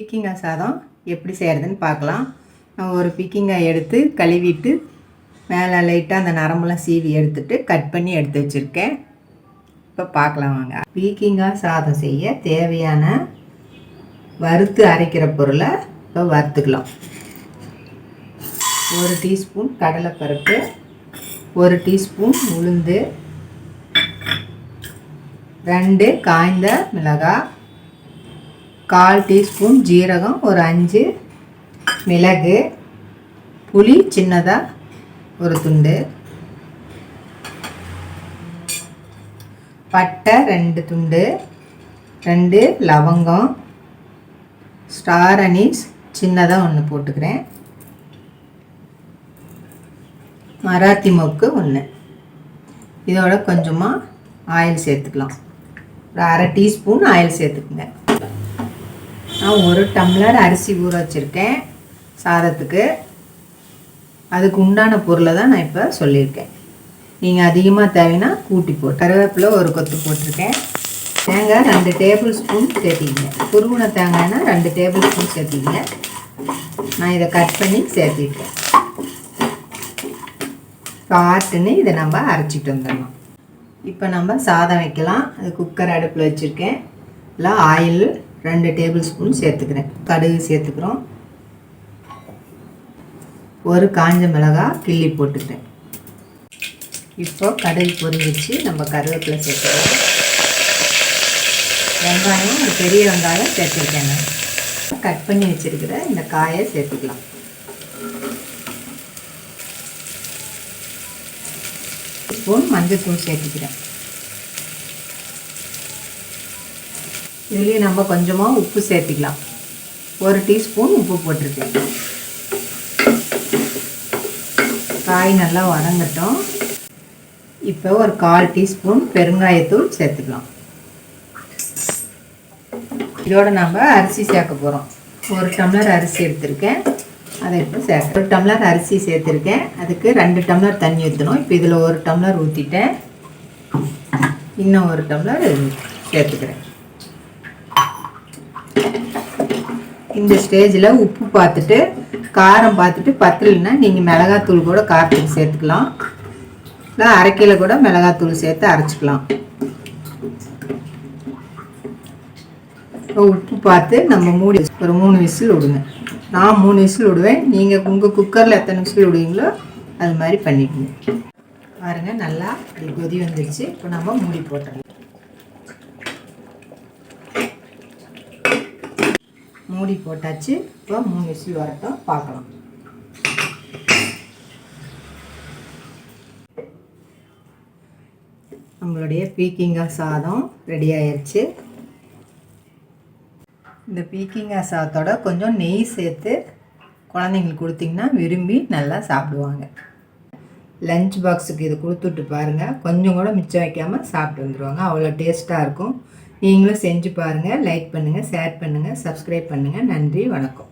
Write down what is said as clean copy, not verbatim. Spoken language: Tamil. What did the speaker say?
பீக்கிங்காய் சாதம் எப்படி செய்கிறதுன்னு பார்க்கலாம். நான் ஒரு பீக்கிங்காய் எடுத்து கழுவிட்டு மேலே லைட்டாக அந்த நரம்பெல்லாம் சீவி எடுத்துட்டு கட் பண்ணி எடுத்து வச்சுருக்கேன். இப்போ பார்க்கலாம் வாங்க. பீக்கிங்காய் சாதம் செய்ய தேவையான வறுத்து அரைக்கிற பொருளை இப்போ வறுத்துக்கலாம். 1 டீஸ்பூன் கடலைப்பருப்பு, 1 டீஸ்பூன் உளுந்து, 2 காய்ந்த மிளகாய், 1/4 டீஸ்பூன் ஜீரகம், ஒரு 5 மிளகு, புளி சின்னதாக ஒரு துண்டு, பட்டை 2 துண்டு, 2 லவங்கம், ஸ்டார் அனீஸ் சின்னதாக ஒன்று போட்டுக்கிறேன், மராத்தி மொக்கு 1. இதோட கொஞ்சமாக ஆயில் சேர்த்துக்கலாம். ஒரு 1/2 டீஸ்பூன் ஆயில் சேர்த்துக்குங்க. நான் 1 டம்ளர் அரிசி ஊற வச்சுருக்கேன் சாதத்துக்கு. அதுக்கு உண்டான பொருளை தான் நான் இப்போ சொல்லியிருக்கேன். நீங்கள் அதிகமாக தேவைன்னா கூட்டி போட்டு. கருவேப்பிலை 1 கொத்து போட்டிருக்கேன். தேங்காய் 2 டேபிள் ஸ்பூன் சேர்த்திக்கிங்க. குருகுன தேங்காய்னா 2 டேபிள் ஸ்பூன் சேர்த்திக்கிங்க. நான் இதை கட் பண்ணி சேர்த்திருக்கேன். காட்டுன்னு இதை நம்ம அரைச்சிட்டு வந்துடலாம். இப்போ நம்ம சாதம் வைக்கலாம். அது குக்கர் அடுப்பில் வச்சுருக்கேன். இல்லை ஆயில் 2 டேபிள் ஸ்பூன் சேர்த்துக்கிறேன். கடுகு சேர்த்துக்கிறோம். 1 காஞ்ச மிளகாய் கிள்ளி போட்டுக்கிறேன். இப்போ கடுகு பொரிஞ்சிச்சு. நம்ம கருவேப்பிலை சேர்த்துக்கிறோம். வெங்காயம், ஒரு பெரிய வெங்காயம் சேர்த்துருக்கேன். நான் கட் பண்ணி வச்சுருக்கிற இந்த காயை சேர்த்துக்கலாம். ஸ்பூன் மஞ்சள் தூள் சேர்த்துக்கிறேன். இதுலேயும் நம்ம கொஞ்சமாக உப்பு சேர்த்துக்கலாம். 1 டீஸ்பூன் உப்பு போட்டிருக்கேன். காய் நல்லா வதங்கட்டும். இப்போ ஒரு 1/4 டீஸ்பூன் பெருங்காயத்தூள் சேர்த்துக்கலாம். இதோட நம்ம அரிசி சேர்க்க போகிறோம். 1 டம்ளர் அரிசி எடுத்திருக்கேன். அதை இப்போ சேர்க்க 1 டம்ளர் அரிசி சேர்த்துருக்கேன். அதுக்கு 2 டம்ளர் தண்ணி ஊற்றணும். இப்போ இதில் 1 டம்ளர் ஊற்றிட்டேன். இன்னும் 1 டம்ளர் சேர்த்துக்கிறேன். இந்த ஸ்டேஜில் உப்பு பார்த்துட்டு காரம் பார்த்துட்டு பத்தலைன்னா நீங்கள் மிளகாத்தூள் கூட காரத்துக்கு சேர்த்துக்கலாம். இல்லை அரைக்கையில் கூட மிளகாத்தூள் சேர்த்து அரைச்சிக்கலாம். உப்பு பார்த்து நம்ம மூடி ஒரு 3 விசில் விடுங்க. நான் 3 விசில் விடுவேன். நீங்கள் உங்கள் குக்கரில் எத்தனை விசில் விடுவீங்களோ அது மாதிரி பண்ணிக்கணும். பாருங்கள், நல்லா இப்படி கொதி வந்துடுச்சு. இப்போ நம்ம மூடி போட்டுடலாம். மூடி போட்டாச்சு. இப்போ 3 விசில் வரட்டும், பார்க்கலாம். நம்மளுடைய பீக்கிங்காய் சாதம் ரெடி ஆயிடுச்சு. இந்த பீக்கிங்காய் சாதத்தோட கொஞ்சம் நெய் சேர்த்து குழந்தைங்களுக்கு கொடுத்திங்கன்னா விரும்பி நல்லா சாப்பிடுவாங்க. லஞ்ச் பாக்ஸுக்கு இது கொடுத்துட்டு பாருங்கள். கொஞ்சம் கூட மிச்சம் வைக்காமல் சாப்பிட்டு வந்துடுவாங்க. அவ்வளோ டேஸ்ட்டாக இருக்கும். நீங்களும் செஞ்சு பாருங்கள். லைக் பண்ணுங்கள், ஷேர் பண்ணுங்கள், சப்ஸ்கிரைப் பண்ணுங்கள். நன்றி, வணக்கம்.